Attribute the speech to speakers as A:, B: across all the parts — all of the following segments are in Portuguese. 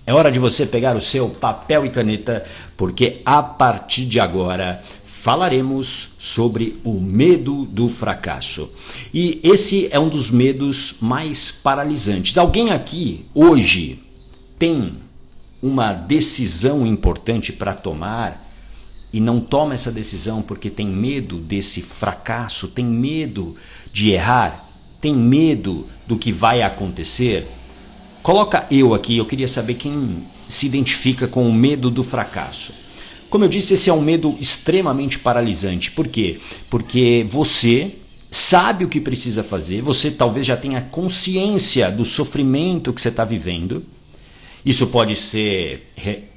A: É hora de você pegar o seu papel e caneta, porque a partir de agora falaremos sobre o medo do fracasso. E esse é um dos medos mais paralisantes. Alguém aqui hoje tem uma decisão importante para tomar e não toma essa decisão porque tem medo desse fracasso, tem medo de errar, tem medo do que vai acontecer? Coloca eu aqui, eu queria saber quem se identifica com o medo do fracasso. Como eu disse, esse é um medo extremamente paralisante. Por quê? Porque você sabe o que precisa fazer, você talvez já tenha consciência do sofrimento que você está vivendo. Isso pode ser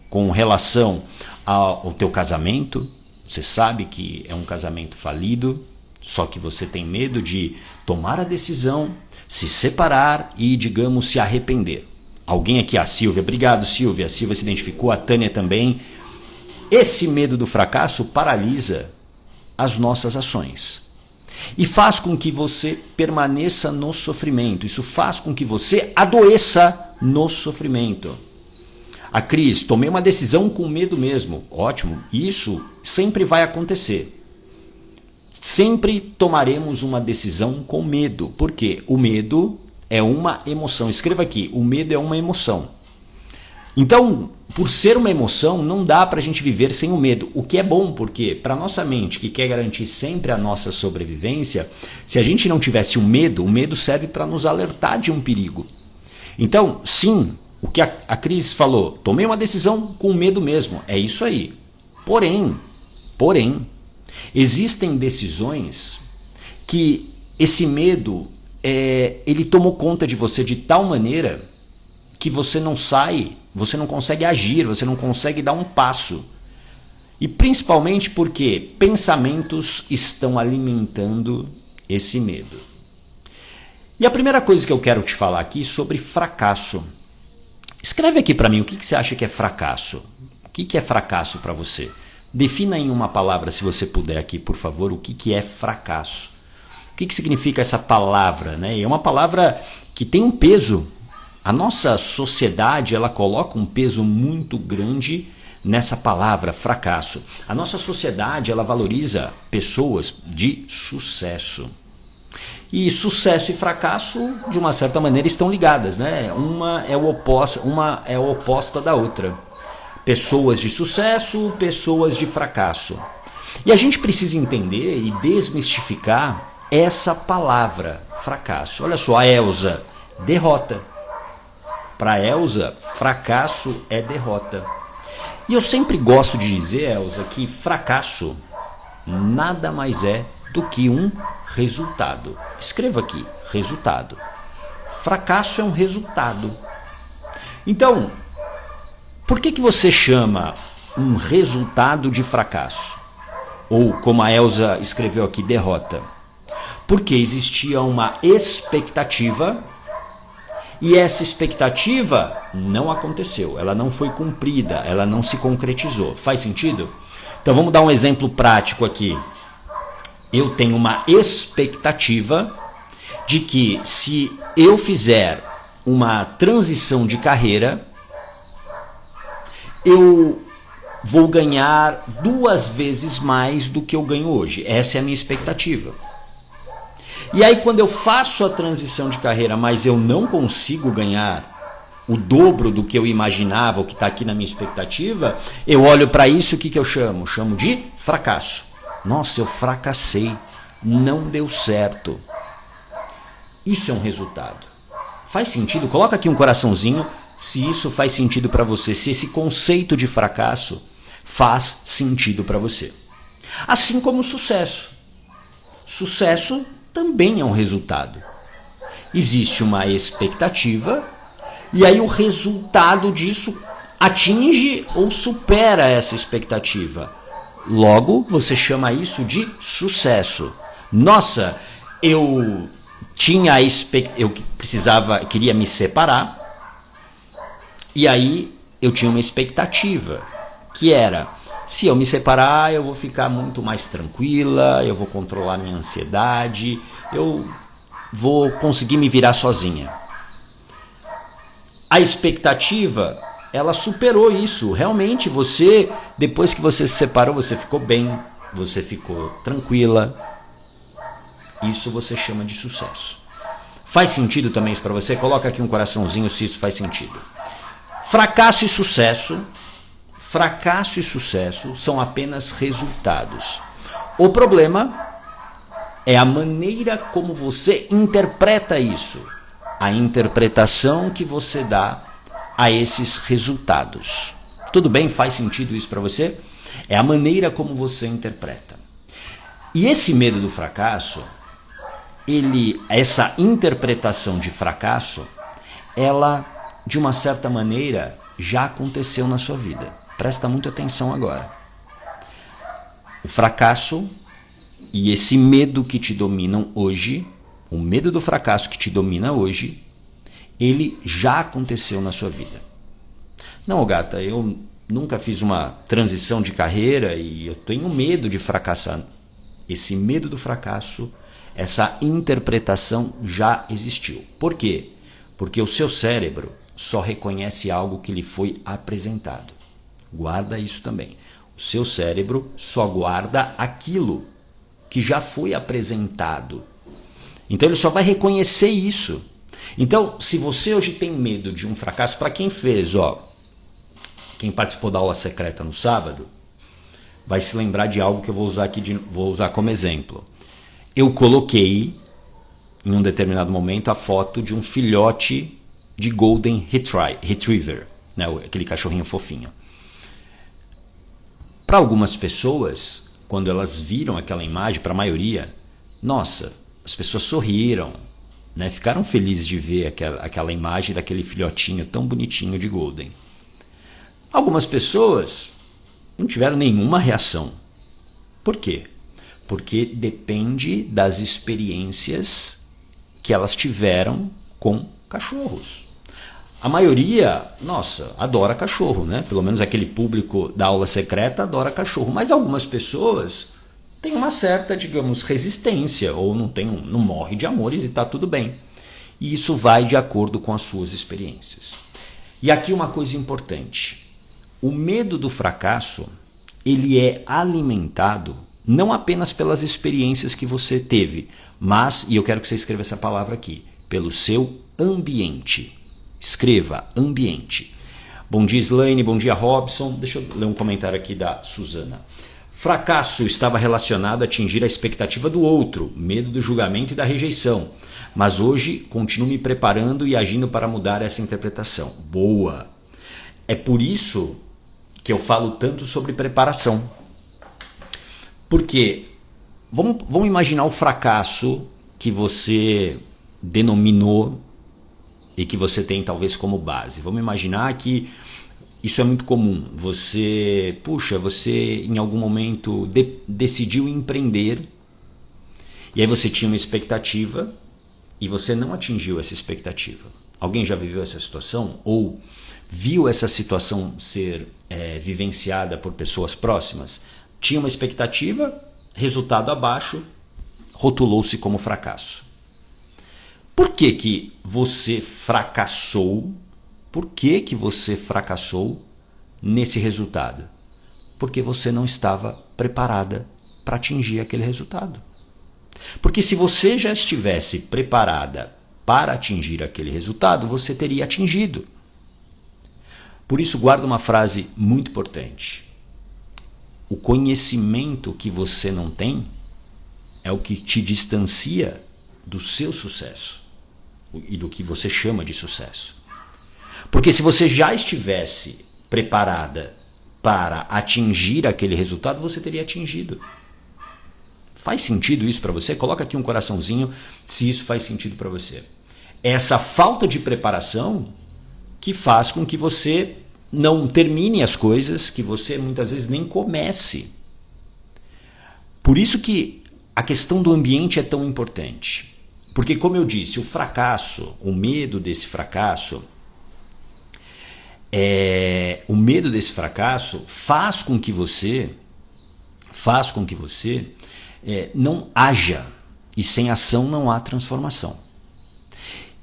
A: com relação ao teu casamento. Você sabe que é um casamento falido, só que você tem medo de tomar a decisão, se separar e, digamos, se arrepender. Alguém aqui, a Silvia, obrigado Silvia, a Silvia se identificou, a Tânia também. Esse medo do fracasso paralisa as nossas ações e faz com que você permaneça no sofrimento, isso faz com que você adoeça no sofrimento. A Cris, tomei uma decisão com medo mesmo, ótimo, isso sempre vai acontecer. Sempre tomaremos uma decisão com medo, porque o medo é uma emoção. Escreva aqui, o medo é uma emoção. Então, por ser uma emoção, não dá para a gente viver sem o medo, o que é bom, porque para nossa mente, que quer garantir sempre a nossa sobrevivência, se a gente não tivesse o medo serve para nos alertar de um perigo. Então, sim, o que a Cris falou, tomei uma decisão com medo mesmo, é isso aí. Porém, existem decisões que esse medo, ele tomou conta de você de tal maneira que você não sai, você não consegue agir, você não consegue dar um passo. E principalmente porque pensamentos estão alimentando esse medo. E a primeira coisa que eu quero te falar aqui é sobre fracasso. Escreve aqui para mim o que você acha que é fracasso. O que é fracasso para você? Defina em uma palavra, se você puder aqui, por favor, o que é fracasso. O que significa essa palavra, né? É uma palavra que tem um peso. A nossa sociedade, ela coloca um peso muito grande nessa palavra, fracasso. A nossa sociedade, ela valoriza pessoas de sucesso. E sucesso e fracasso, de uma certa maneira, estão ligadas, né? Uma é oposta da outra. Pessoas de sucesso, pessoas de fracasso. E a gente precisa entender e desmistificar essa palavra, fracasso. Olha só, a Elza, derrota. Para a Elza, fracasso é derrota. E eu sempre gosto de dizer, Elza, que fracasso nada mais é do que um resultado. Escreva aqui, resultado. Fracasso é um resultado. Então, por que você chama um resultado de fracasso? Ou, como a Elza escreveu aqui, derrota. Porque existia uma expectativa e essa expectativa não aconteceu, ela não foi cumprida, ela não se concretizou. Faz sentido? Então vamos dar um exemplo prático aqui. Eu tenho uma expectativa de que se eu fizer uma transição de carreira, eu vou ganhar 2 vezes mais do que eu ganho hoje. Essa é a minha expectativa. E aí quando eu faço a transição de carreira, mas eu não consigo ganhar o dobro do que eu imaginava, o que está aqui na minha expectativa, eu olho para isso, o que eu chamo? Chamo de fracasso. Nossa, eu fracassei, não deu certo. Isso é um resultado. Faz sentido? Coloca aqui um coraçãozinho se isso faz sentido para você, se esse conceito de fracasso faz sentido para você. Assim como o sucesso. Sucesso também é um resultado. Existe uma expectativa e aí o resultado disso atinge ou supera essa expectativa. Logo, você chama isso de sucesso. Nossa, eu queria me separar e aí eu tinha uma expectativa que era: se eu me separar, eu vou ficar muito mais tranquila, eu vou controlar minha ansiedade, eu vou conseguir me virar sozinha. A expectativa ela superou isso. Realmente, você, depois que você se separou, você ficou bem, você ficou tranquila. Isso você chama de sucesso. Faz sentido também isso para você? Coloca aqui um coraçãozinho se isso faz sentido. Fracasso e sucesso são apenas resultados. O problema é a maneira como você interpreta isso. A interpretação que você dá a esses resultados. Tudo bem? Faz sentido isso para você? É a maneira como você interpreta. E esse medo do fracasso, essa interpretação de fracasso, ela, de uma certa maneira, já aconteceu na sua vida. Presta muita atenção agora. O fracasso e esse medo que te dominam hoje, o medo do fracasso que te domina hoje, ele já aconteceu na sua vida. Não, gata, eu nunca fiz uma transição de carreira e eu tenho medo de fracassar. Esse medo do fracasso, essa interpretação já existiu. Por quê? Porque o seu cérebro só reconhece algo que lhe foi apresentado. Guarda isso também. O seu cérebro só guarda aquilo que já foi apresentado. Então ele só vai reconhecer isso. Então, se você hoje tem medo de um fracasso, para quem fez, quem participou da aula secreta no sábado, vai se lembrar de algo que eu vou usar aqui, vou usar como exemplo. Eu coloquei, em um determinado momento, a foto de um filhote de Golden Retriever, né, aquele cachorrinho fofinho. Para algumas pessoas, quando elas viram aquela imagem, para a maioria, nossa, as pessoas sorriram, né, ficaram felizes de ver aquela imagem daquele filhotinho tão bonitinho de Golden. Algumas pessoas não tiveram nenhuma reação. Por quê? Porque depende das experiências que elas tiveram com cachorros. A maioria, nossa, adora cachorro, né? Pelo menos aquele público da aula secreta adora cachorro. Mas algumas pessoas têm uma certa, digamos, resistência ou não morre de amores e está tudo bem. E isso vai de acordo com as suas experiências. E aqui uma coisa importante. O medo do fracasso, ele é alimentado não apenas pelas experiências que você teve, mas, e eu quero que você escreva essa palavra aqui, pelo seu ambiente. Escreva ambiente. Bom dia, Slaine, bom dia, Robson. Deixa eu ler um comentário aqui da Suzana. Fracasso estava relacionado a atingir a expectativa do outro, medo do julgamento e da rejeição. Mas hoje continuo me preparando e agindo para mudar essa interpretação. Boa! É por isso que eu falo tanto sobre preparação. Porque vamos imaginar o fracasso que você denominou e que você tem talvez como base. Vamos imaginar que isso é muito comum. Você em algum momento decidiu empreender e aí você tinha uma expectativa e você não atingiu essa expectativa. Alguém já viveu essa situação? Ou viu essa situação ser vivenciada por pessoas próximas? Tinha uma expectativa, resultado abaixo, rotulou-se como fracasso. Por que que você fracassou? Por que que você fracassou nesse resultado? Porque você não estava preparada para atingir aquele resultado. Porque se você já estivesse preparada para atingir aquele resultado, você teria atingido. Por isso, guarda uma frase muito importante. O conhecimento que você não tem é o que te distancia do seu sucesso e do que você chama de sucesso. Porque se você já estivesse preparada para atingir aquele resultado, você teria atingido. Faz sentido isso para você? Coloca aqui um coraçãozinho se isso faz sentido para você. É essa falta de preparação que faz com que você não termine as coisas, que você muitas vezes nem comece. Por isso que a questão do ambiente é tão importante. Porque, como eu disse, o fracasso, o medo desse fracasso, faz com que você não haja, e sem ação não há transformação.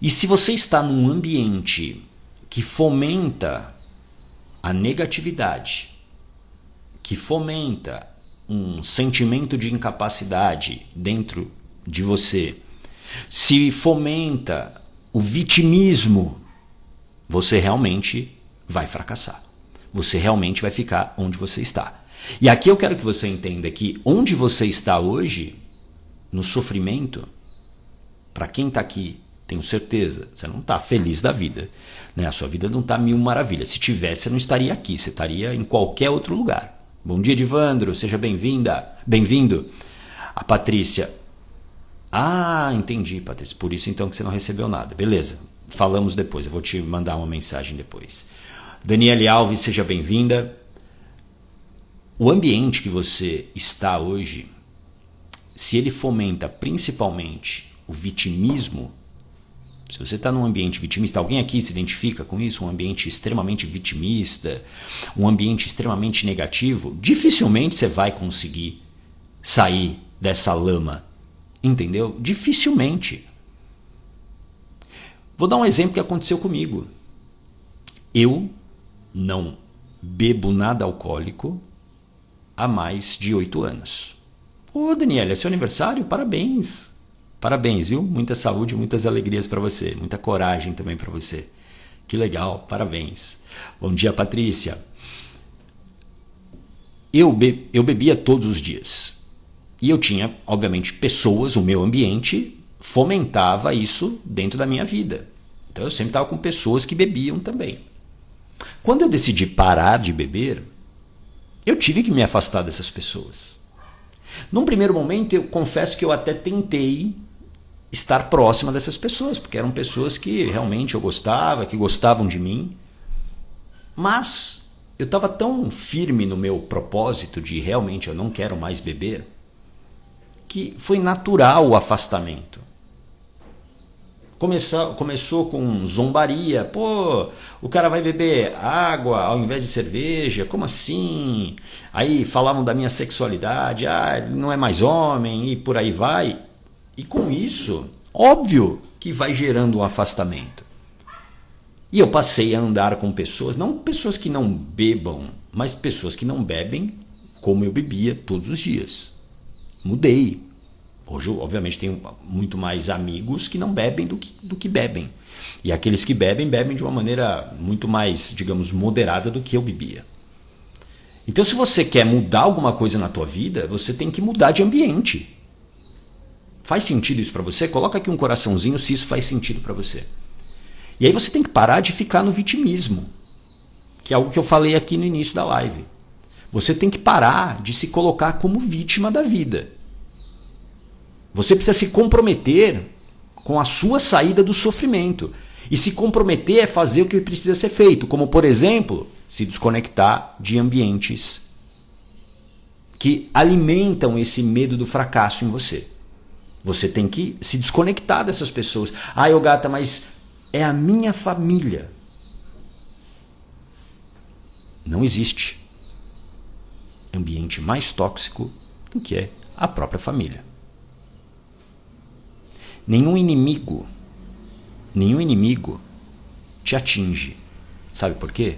A: E se você está num ambiente que fomenta a negatividade que fomenta um sentimento de incapacidade dentro de você, se fomenta o vitimismo, você realmente vai fracassar. Você realmente vai ficar onde você está. E aqui eu quero que você entenda que onde você está hoje, no sofrimento, para quem está aqui, tenho certeza, você não está feliz da vida. Né? A sua vida não está mil maravilhas. Se tivesse, você não estaria aqui, você estaria em qualquer outro lugar. Bom dia, Divandro, seja bem-vinda, bem-vindo. A Patrícia. Ah, entendi, Patrícia. Por isso então que você não recebeu nada. Beleza, falamos depois, eu vou te mandar uma mensagem depois. Daniele Alves, seja bem-vinda. O ambiente que você está hoje, se ele fomenta principalmente o vitimismo, se você está num ambiente vitimista, alguém aqui se identifica com isso? Um ambiente extremamente vitimista, um ambiente extremamente negativo, dificilmente você vai conseguir sair dessa lama, entendeu? Dificilmente. Vou dar um exemplo que aconteceu comigo. Eu não bebo nada alcoólico há mais de 8 anos. Ô, Daniela, é seu aniversário? Parabéns! Parabéns, viu? Muita saúde, muitas alegrias para você. Muita coragem também para você. Que legal, parabéns. Bom dia, Patrícia. Eu bebia todos os dias. E eu tinha, obviamente, pessoas, o meu ambiente fomentava isso dentro da minha vida. Então eu sempre estava com pessoas que bebiam também. Quando eu decidi parar de beber, eu tive que me afastar dessas pessoas. Num primeiro momento, eu confesso que eu até tentei estar próxima dessas pessoas, porque eram pessoas que realmente eu gostava, que gostavam de mim. Mas eu estava tão firme no meu propósito de realmente eu não quero mais beber, que foi natural o afastamento. Começou com zombaria. Pô, o cara vai beber água ao invés de cerveja, como assim? Aí falavam da minha sexualidade, ele não é mais homem e por aí vai. E com isso, óbvio que vai gerando um afastamento. E eu passei a andar com pessoas, não pessoas que não bebam, mas pessoas que não bebem como eu bebia todos os dias. Mudei. Hoje eu, obviamente, tenho muito mais amigos que não bebem do que bebem. E aqueles que bebem, bebem de uma maneira muito mais, digamos, moderada do que eu bebia. Então, se você quer mudar alguma coisa na tua vida, você tem que mudar de ambiente. Faz sentido isso para você? Coloca aqui um coraçãozinho se isso faz sentido para você. E aí você tem que parar de ficar no vitimismo, que é algo que eu falei aqui no início da live. Você tem que parar de se colocar como vítima da vida. Você precisa se comprometer com a sua saída do sofrimento. E se comprometer é fazer o que precisa ser feito, como, por exemplo, se desconectar de ambientes que alimentam esse medo do fracasso em você. Você tem que se desconectar dessas pessoas. Gata, mas é a minha família. Não existe ambiente mais tóxico do que é a própria família. Nenhum inimigo te atinge. Sabe por quê?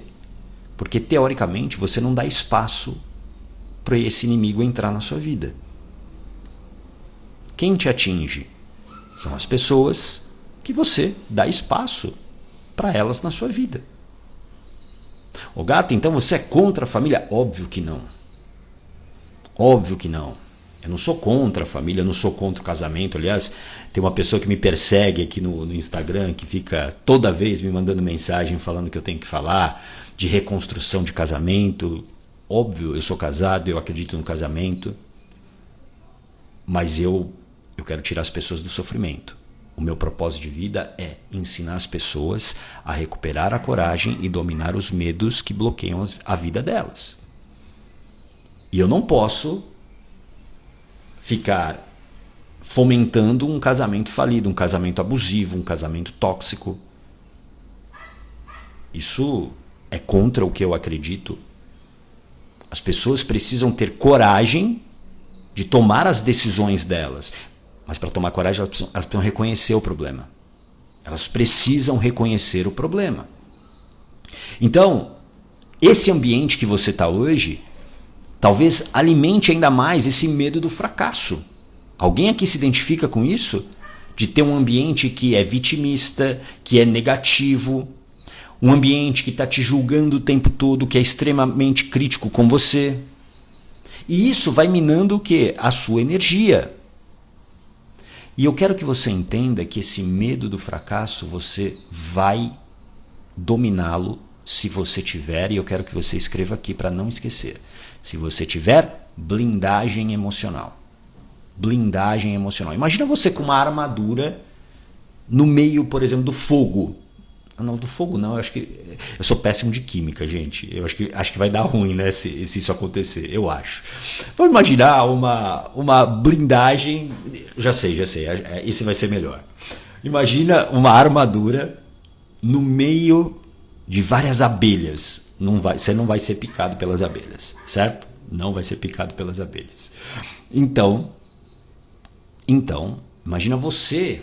A: Porque teoricamente você não dá espaço para esse inimigo entrar na sua vida. Quem te atinge são as pessoas que você dá espaço para elas na sua vida. Ô gato, então você é contra a família? Óbvio que não. Óbvio que não. Eu não sou contra a família, eu não sou contra o casamento. Aliás, tem uma pessoa que me persegue aqui no Instagram, que fica toda vez me mandando mensagem falando que eu tenho que falar de reconstrução de casamento. Óbvio, eu sou casado, eu acredito no casamento. Mas eu quero tirar as pessoas do sofrimento. O meu propósito de vida é ensinar as pessoas a recuperar a coragem e dominar os medos que bloqueiam a vida delas. E eu não posso ficar fomentando um casamento falido, um casamento abusivo, um casamento tóxico. Isso é contra o que eu acredito. As pessoas precisam ter coragem de tomar as decisões delas. Mas para tomar coragem, elas precisam reconhecer o problema. Elas precisam reconhecer o problema. Então, esse ambiente que você está hoje, talvez alimente ainda mais esse medo do fracasso. Alguém aqui se identifica com isso? De ter um ambiente que é vitimista, que é negativo, um ambiente que está te julgando o tempo todo, que é extremamente crítico com você. E isso vai minando o quê? A sua energia. E eu quero que você entenda que esse medo do fracasso, você vai dominá-lo se você tiver, e eu quero que você escreva aqui para não esquecer. Se você tiver blindagem emocional. Blindagem emocional. Imagina você com uma armadura no meio, por exemplo, do fogo. Não, do fogo não, eu acho que... Eu sou péssimo de química, gente. Eu acho que vai dar ruim, né, se isso acontecer, eu acho. Vamos imaginar uma blindagem... Já sei. Esse vai ser melhor. Imagina uma armadura no meio de várias abelhas. Você não vai ser picado pelas abelhas, certo? Não vai ser picado pelas abelhas. Então, imagina você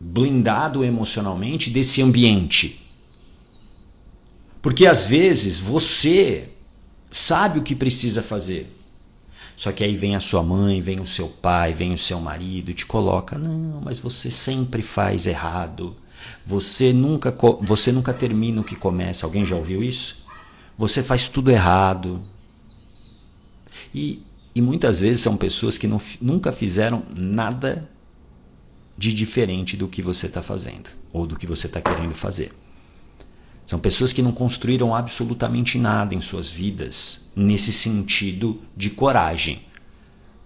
A: blindado emocionalmente desse ambiente. Porque às vezes você sabe o que precisa fazer. Só que aí vem a sua mãe, vem o seu pai, vem o seu marido e te coloca, não, mas você sempre faz errado. Você nunca termina o que começa. Alguém já ouviu isso? Você faz tudo errado. E muitas vezes são pessoas que nunca fizeram nada de diferente do que você está fazendo ou do que você está querendo fazer. São pessoas que não construíram absolutamente nada em suas vidas nesse sentido de coragem.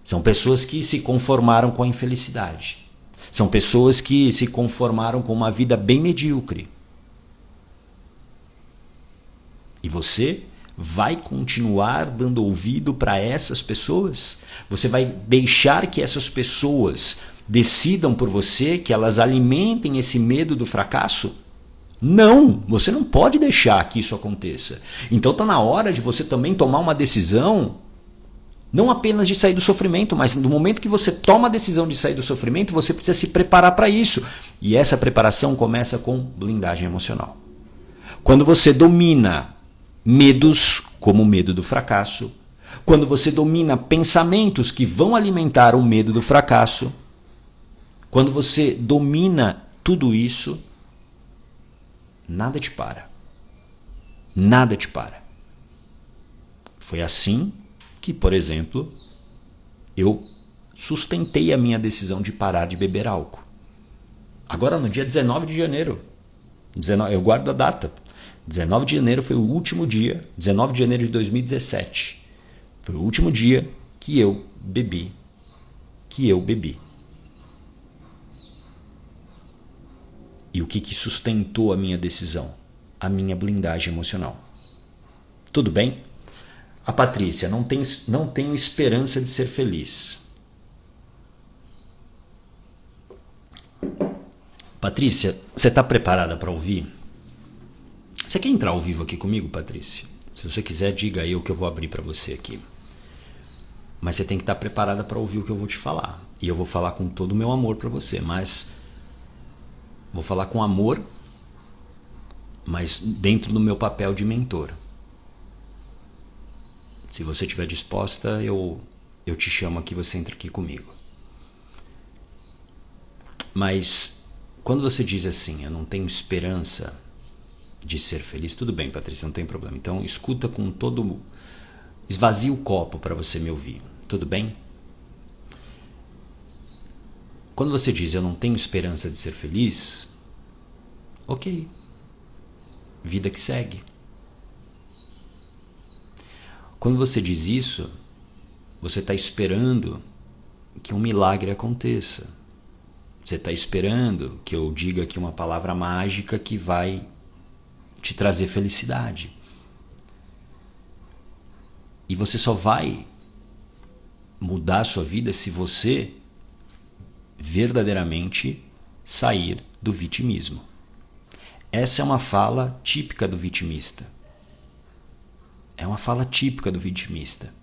A: São pessoas que se conformaram com a infelicidade. São pessoas que se conformaram com uma vida bem medíocre. E você vai continuar dando ouvido para essas pessoas? Você vai deixar que essas pessoas decidam por você, que elas alimentem esse medo do fracasso? Não, você não pode deixar que isso aconteça. Então está na hora de você também tomar uma decisão, não apenas de sair do sofrimento, mas no momento que você toma a decisão de sair do sofrimento, você precisa se preparar para isso. E essa preparação começa com blindagem emocional. Quando você domina medos, como o medo do fracasso, quando você domina pensamentos que vão alimentar o medo do fracasso, quando você domina tudo isso, nada te para. Nada te para. Foi assim que, por exemplo, eu sustentei a minha decisão de parar de beber álcool. Agora no dia 19 de janeiro, eu guardo a data, 19 de janeiro foi o último dia, 19 de janeiro de 2017, foi o último dia que eu bebi. E o que sustentou a minha decisão? A minha blindagem emocional. Tudo bem? A Patrícia, não tenho esperança de ser feliz. Patrícia, você está preparada para ouvir? Você quer entrar ao vivo aqui comigo, Patrícia? Se você quiser, diga aí o que eu vou abrir para você aqui. Mas você tem que estar preparada para ouvir o que eu vou te falar. E eu vou falar com todo o meu amor para você, mas vou falar com amor, mas dentro do meu papel de mentor. Se você estiver disposta, eu te chamo aqui, você entra aqui comigo. Mas quando você diz assim, eu não tenho esperança de ser feliz, tudo bem, Patrícia, não tem problema. Então escuta com todo... Esvazie o copo para você me ouvir, tudo bem? Quando você diz, eu não tenho esperança de ser feliz, ok, vida que segue. Quando você diz isso, você está esperando que um milagre aconteça. Você está esperando que eu diga aqui uma palavra mágica que vai te trazer felicidade. E você só vai mudar a sua vida se você verdadeiramente sair do vitimismo. Essa é uma fala típica do vitimista. É uma fala típica do vitimista.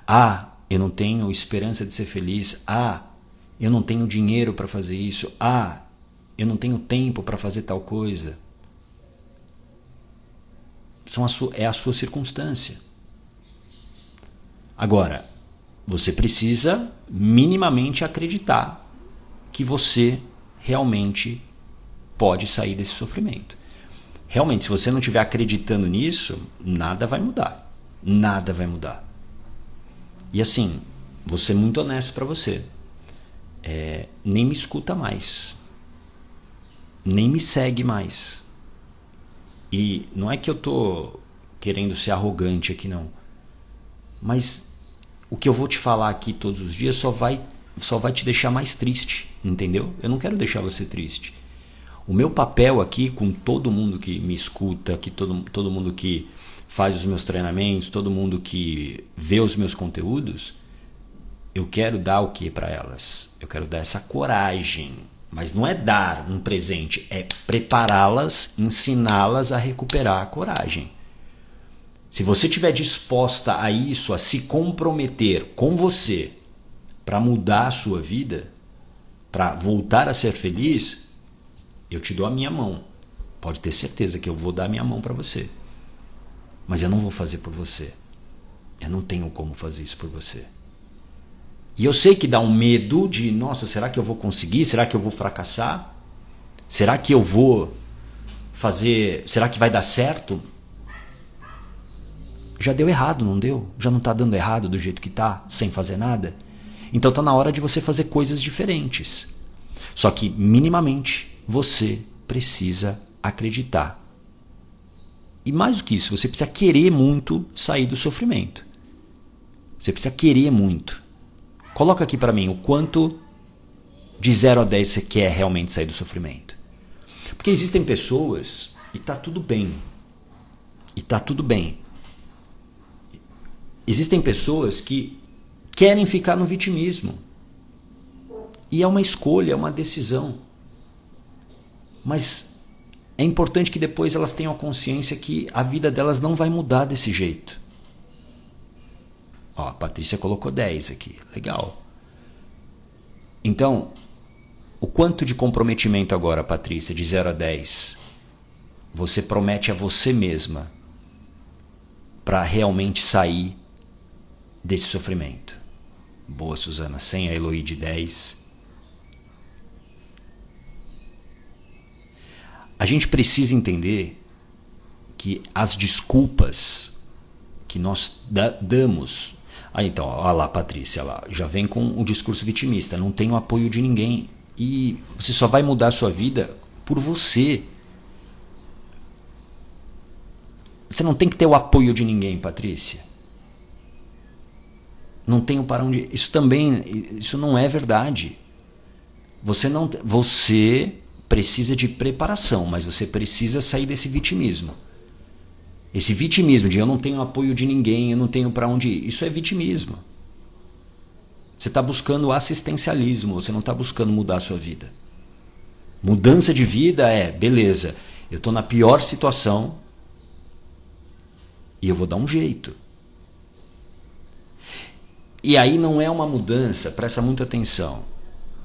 A: Ah, eu não tenho esperança de ser feliz. Ah, eu não tenho dinheiro para fazer isso. Ah, eu não tenho tempo para fazer tal coisa. é a sua circunstância. Agora, você precisa minimamente acreditar que você realmente pode sair desse sofrimento. Realmente, se você não estiver acreditando nisso, nada vai mudar. Nada vai mudar. E assim, vou ser muito honesto para você. Nem me escuta mais. Nem me segue mais. E não é que eu tô querendo ser arrogante aqui, não. Mas o que eu vou te falar aqui todos os dias só vai te deixar mais triste, entendeu? Eu não quero deixar você triste. O meu papel aqui com todo mundo que me escuta, que todo mundo que faz os meus treinamentos, todo mundo que vê os meus conteúdos, eu quero dar o que para elas? Eu quero dar essa coragem. Mas não é dar um presente, é prepará-las, ensiná-las a recuperar a coragem. Se você estiver disposta a isso, a se comprometer com você para mudar a sua vida, para voltar a ser feliz, eu te dou a minha mão. Pode ter certeza que eu vou dar a minha mão para você. Mas eu não vou fazer por você. Eu não tenho como fazer isso por você. E eu sei que dá um medo de, nossa, será que eu vou conseguir? Será que eu vou fracassar? Será que eu vou fazer? Será que vai dar certo? Já deu errado, não deu? Já não está dando errado do jeito que está, sem fazer nada? Então está na hora de você fazer coisas diferentes. Só que, minimamente, você precisa acreditar. E mais do que isso, você precisa querer muito sair do sofrimento. Você precisa querer muito. Coloca aqui para mim o quanto de 0 a 10 você quer realmente sair do sofrimento. Porque existem pessoas, e está tudo bem. E está tudo bem. Existem pessoas que querem ficar no vitimismo. E é uma escolha, é uma decisão. Mas é importante que depois elas tenham a consciência que a vida delas não vai mudar desse jeito. Ó, a Patrícia colocou 10 aqui. Legal. Então, o quanto de comprometimento agora, Patrícia, de 0 a 10, você promete a você mesma para realmente sair desse sofrimento? Boa, Suzana. 100, a Eloí de 10. A gente precisa entender que as desculpas que nós damos... então, olha lá, Patrícia, lá, já vem com o discurso vitimista. Não tenho apoio de ninguém. E você só vai mudar a sua vida por você. Você não tem que ter o apoio de ninguém, Patrícia. Não tenho para onde... Isso não é verdade. Você precisa de preparação, mas você precisa sair desse vitimismo. Esse vitimismo de eu não tenho apoio de ninguém, eu não tenho para onde ir, isso é vitimismo. Você está buscando assistencialismo, você não está buscando mudar a sua vida. Mudança de vida é, beleza, eu estou na pior situação e eu vou dar um jeito. E aí não é uma mudança, presta muita atenção.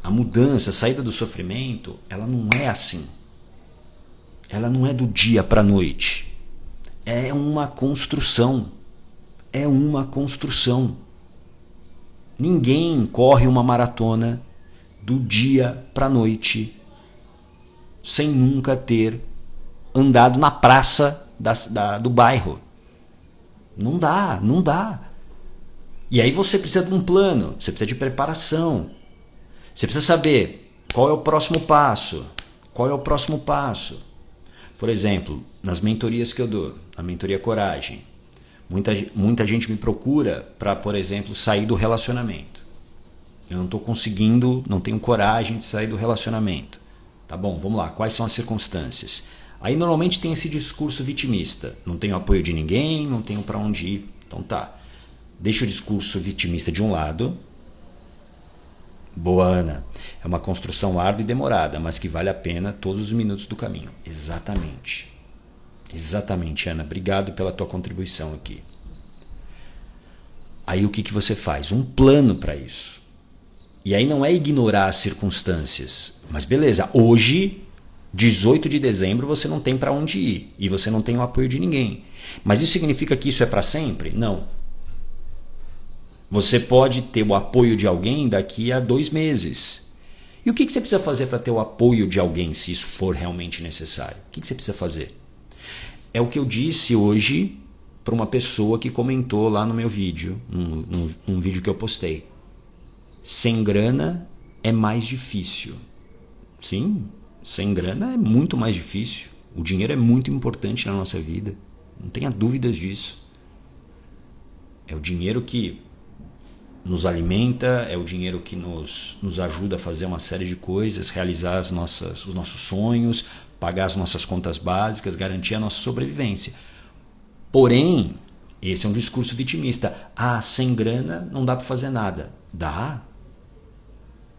A: A mudança, a saída do sofrimento, ela não é assim. Ela não é do dia para a noite. É uma construção. É uma construção. Ninguém corre uma maratona do dia para a noite sem nunca ter andado na praça do bairro. Não dá, não dá. E aí você precisa de um plano, você precisa de preparação. Você precisa saber qual é o próximo passo. Qual é o próximo passo? Por exemplo, nas mentorias que eu dou, a mentoria Coragem, muita gente me procura para, por exemplo, sair do relacionamento. Eu não estou conseguindo, não tenho coragem de sair do relacionamento. Tá bom, vamos lá, quais são as circunstâncias? Aí normalmente tem esse discurso vitimista. Não tenho apoio de ninguém, não tenho para onde ir. Então tá, deixa o discurso vitimista de um lado. Boa, Ana. É uma construção árdua e demorada, mas que vale a pena todos os minutos do caminho. Exatamente. Exatamente, Ana. Obrigado pela tua contribuição aqui. Aí o que você faz? Um plano para isso. E aí não é ignorar as circunstâncias. Mas beleza, hoje 18 de dezembro você não tem para onde ir e você não tem o apoio de ninguém. Mas isso significa que isso é para sempre? Não. Você pode ter o apoio de alguém daqui a 2 meses. E o que você precisa fazer para ter o apoio de alguém, se isso for realmente necessário? O que você precisa fazer? É o que eu disse hoje para uma pessoa que comentou lá no meu vídeo, num vídeo que eu postei. Sem grana é mais difícil. Sim, sem grana é muito mais difícil. O dinheiro é muito importante na nossa vida. Não tenha dúvidas disso. É o dinheiro que nos alimenta, é o dinheiro que nos ajuda a fazer uma série de coisas, realizar os nossos sonhos, pagar as nossas contas básicas, garantir a nossa sobrevivência. Porém, esse é um discurso vitimista. Ah, sem grana não dá para fazer nada. Dá.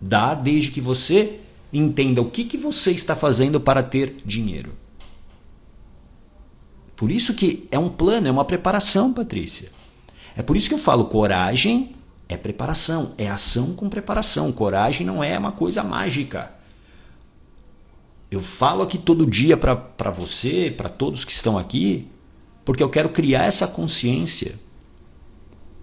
A: Dá desde que você entenda o que você está fazendo para ter dinheiro. Por isso que é um plano, é uma preparação, Patrícia. É por isso que eu falo, coragem é preparação, é ação com preparação. Coragem não é uma coisa mágica. Eu falo aqui todo dia para você, para todos que estão aqui, porque eu quero criar essa consciência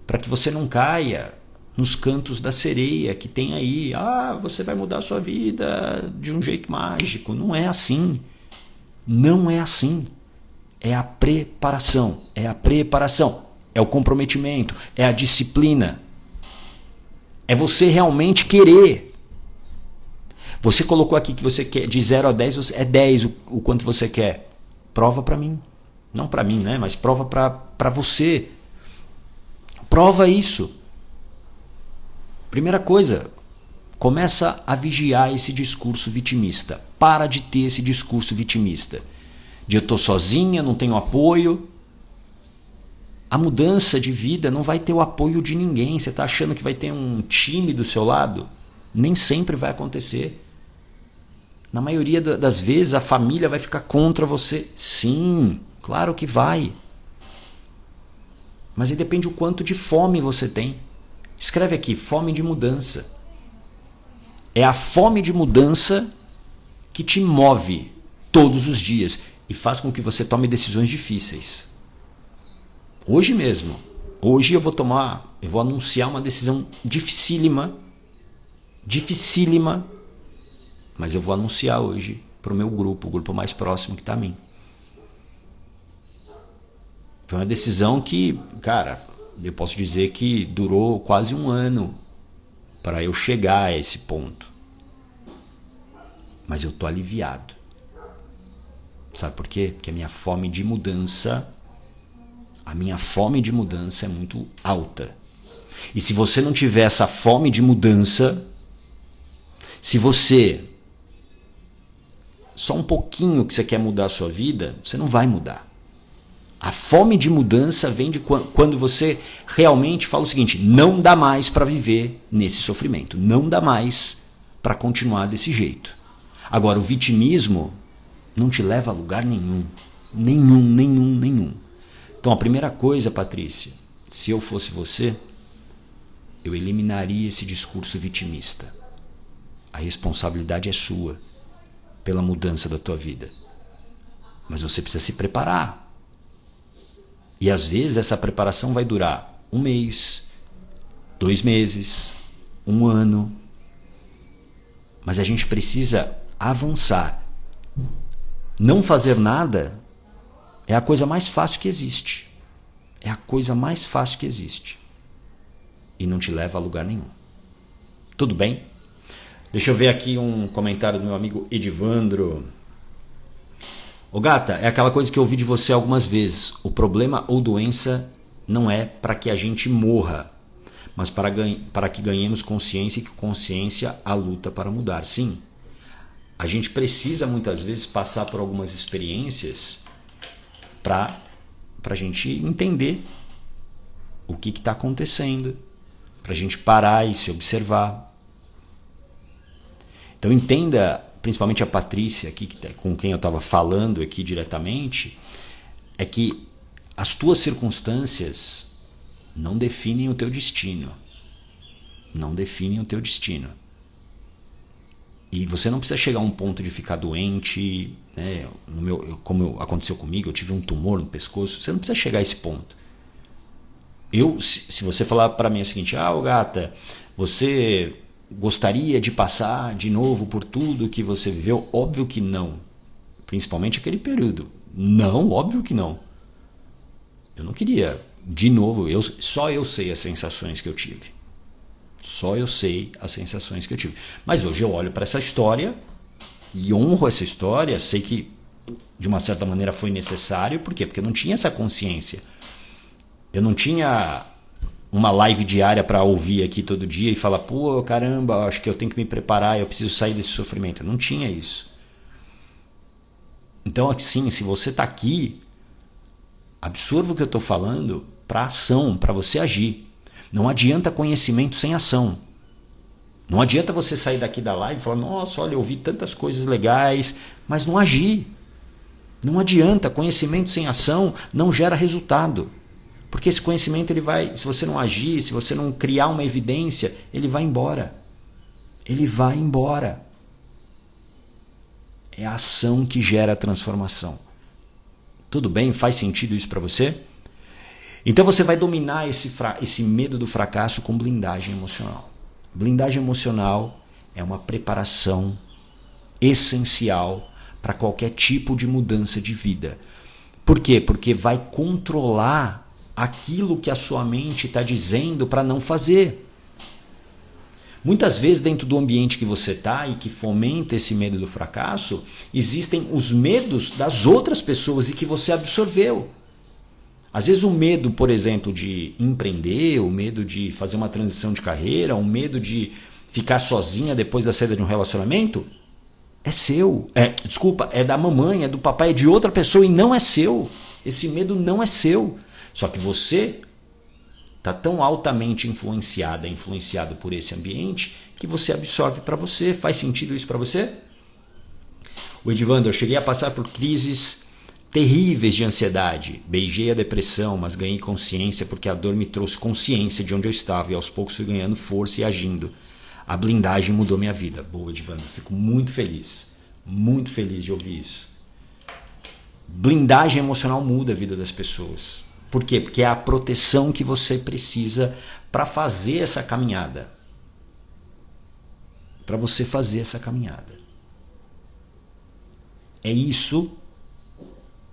A: para que você não caia nos cantos da sereia que tem aí. Ah, você vai mudar a sua vida de um jeito mágico. Não é assim. Não é assim. É a preparação. É a preparação. É o comprometimento. É a disciplina. É você realmente querer. Você colocou aqui que você quer de 0 a 10, é 10 o quanto você quer. Prova para mim. Não para mim, né? Mas prova para você. Prova isso. Primeira coisa, começa a vigiar esse discurso vitimista. Para de ter esse discurso vitimista. De eu estou sozinha, não tenho apoio. A mudança de vida não vai ter o apoio de ninguém. Você está achando que vai ter um time do seu lado? Nem sempre vai acontecer. Na maioria das vezes a família vai ficar contra você. Sim, claro que vai. Mas aí depende o quanto de fome você tem. Escreve aqui, fome de mudança. É a fome de mudança que te move todos os dias e faz com que você tome decisões difíceis. Hoje mesmo, hoje eu vou anunciar uma decisão dificílima, mas eu vou anunciar hoje para o meu grupo, o grupo mais próximo que está a mim. Foi uma decisão que, cara, eu posso dizer que durou quase 1 ano para eu chegar a esse ponto. Mas eu tô aliviado. Sabe por quê? Porque a minha fome de mudança é muito alta. E se você não tiver essa fome de mudança, se você só um pouquinho que você quer mudar a sua vida, você não vai mudar. A fome de mudança vem de quando você realmente fala o seguinte: não dá mais para viver nesse sofrimento, não dá mais para continuar desse jeito. Agora, o vitimismo não te leva a lugar nenhum. Nenhum. Então, a primeira coisa, Patrícia, se eu fosse você, eu eliminaria esse discurso vitimista. A responsabilidade é sua pela mudança da tua vida. Mas você precisa se preparar. E às vezes essa preparação vai durar 1 mês, 2 meses, 1 ano. Mas a gente precisa avançar. Não fazer nada é a coisa mais fácil que existe. É a coisa mais fácil que existe. E não te leva a lugar nenhum. Tudo bem? Deixa eu ver aqui um comentário do meu amigo Edivandro. Ô gata, é aquela coisa que eu ouvi de você algumas vezes. O problema ou doença não é para que a gente morra, mas para que ganhemos consciência e que consciência a luta para mudar. Sim, a gente precisa muitas vezes passar por algumas experiências para a gente entender o que está acontecendo, para a gente parar e se observar. Então entenda, principalmente a Patrícia, aqui, com quem eu estava falando aqui diretamente, é que as tuas circunstâncias não definem o teu destino. Não definem o teu destino. E você não precisa chegar a um ponto de ficar doente, né? Como aconteceu comigo, eu tive um tumor no pescoço. Você não precisa chegar a esse ponto. Se você falar para mim o seguinte, Gata, você gostaria de passar de novo por tudo que você viveu? Óbvio que não. Principalmente aquele período. Não, óbvio que não. Eu não queria, de novo, só eu sei as sensações que eu tive. Só eu sei as sensações que eu tive. Mas hoje eu olho para essa história e honro essa história. Sei que, de uma certa maneira, foi necessário. Por quê? Porque eu não tinha essa consciência. Eu não tinha uma live diária para ouvir aqui todo dia e falar, pô, caramba, acho que eu tenho que me preparar, eu preciso sair desse sofrimento. Eu não tinha isso. Então, assim, se você está aqui, absorva o que eu estou falando para ação, para você agir. Não adianta conhecimento sem ação. Não adianta você sair daqui da live e falar, nossa, olha, eu ouvi tantas coisas legais, mas não agir. Não adianta, conhecimento sem ação não gera resultado. Porque esse conhecimento, ele vai, se você não agir, se você não criar uma evidência, ele vai embora. Ele vai embora. É a ação que gera a transformação. Tudo bem? Faz sentido isso para você? Então você vai dominar esse medo do fracasso com blindagem emocional. Blindagem emocional é uma preparação essencial para qualquer tipo de mudança de vida. Por quê? Porque vai controlar aquilo que a sua mente está dizendo para não fazer. Muitas vezes dentro do ambiente que você está e que fomenta esse medo do fracasso, existem os medos das outras pessoas e que você absorveu. Às vezes o medo, por exemplo, de empreender, o medo de fazer uma transição de carreira, o medo de ficar sozinha depois da saída de um relacionamento, é seu. É da mamãe, é do papai, é de outra pessoa e não é seu. Esse medo não é seu. Só que você está tão altamente influenciado por esse ambiente que você absorve para você. Faz sentido isso para você? O Edvander, eu cheguei a passar por crises terríveis de ansiedade. Beijei a depressão, mas ganhei consciência porque a dor me trouxe consciência de onde eu estava e aos poucos fui ganhando força e agindo. A blindagem mudou minha vida. Boa, Edvander. Fico muito feliz de ouvir isso. Blindagem emocional muda a vida das pessoas. Por quê? Porque é a proteção que você precisa para fazer essa caminhada. Para você fazer essa caminhada. É isso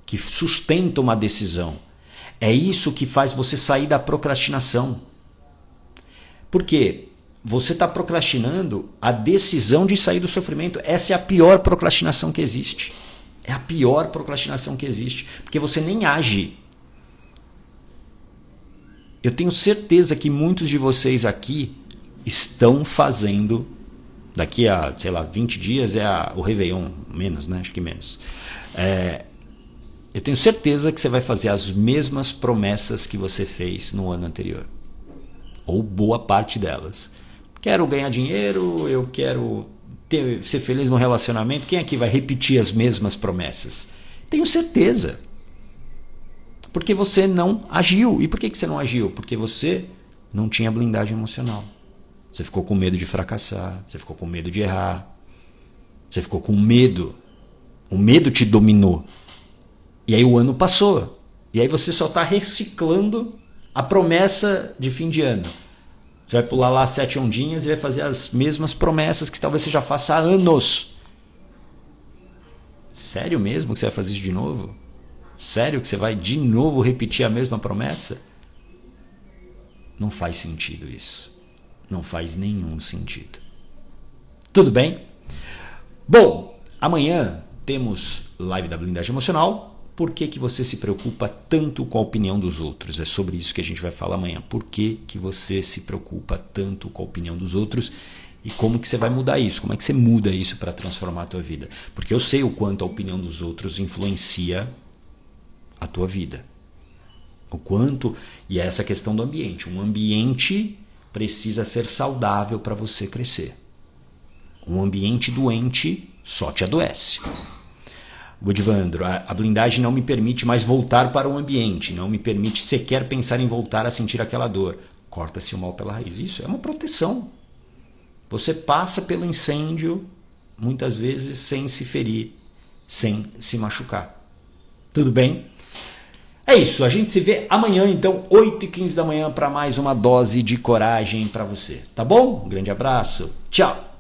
A: que sustenta uma decisão. É isso que faz você sair da procrastinação. Por quê? Você está procrastinando a decisão de sair do sofrimento. Essa é a pior procrastinação que existe. É a pior procrastinação que existe. Porque você nem age. Eu tenho certeza que muitos de vocês aqui estão fazendo, daqui a, 20 dias é o Réveillon, menos, né? Acho que menos. Eu tenho certeza que você vai fazer as mesmas promessas que você fez no ano anterior. Ou boa parte delas. Quero ganhar dinheiro, eu quero ser feliz no relacionamento. Quem aqui vai repetir as mesmas promessas? Tenho certeza. Porque você não agiu. E por que você não agiu? Porque você não tinha blindagem emocional. Você ficou com medo de fracassar. Você ficou com medo de errar. Você ficou com medo. O medo te dominou. E aí o ano passou. E aí você só está reciclando a promessa de fim de ano. Você vai pular lá 7 ondinhas e vai fazer as mesmas promessas que talvez você já faça há anos. Sério mesmo que você vai fazer isso de novo? Sério que você vai de novo repetir a mesma promessa? Não faz sentido isso. Não faz nenhum sentido. Tudo bem? Bom, amanhã temos live da blindagem emocional. Por que você se preocupa tanto com a opinião dos outros? É sobre isso que a gente vai falar amanhã. Por que você se preocupa tanto com a opinião dos outros? E como que você vai mudar isso? Como é que você muda isso para transformar a tua vida? Porque eu sei o quanto a opinião dos outros influencia a tua vida. O quanto, e é essa questão do ambiente. Um ambiente precisa ser saudável para você crescer. Um ambiente doente só te adoece. O Edvandro, a blindagem não me permite mais voltar para o ambiente, não me permite sequer pensar em voltar a sentir aquela dor. Corta-se o mal pela raiz. Isso é uma proteção. Você passa pelo incêndio, muitas vezes sem se ferir, sem se machucar. Tudo bem? É isso, a gente se vê amanhã, então, 8h15 da manhã, para mais uma dose de coragem para você. Tá bom? Um grande abraço, tchau!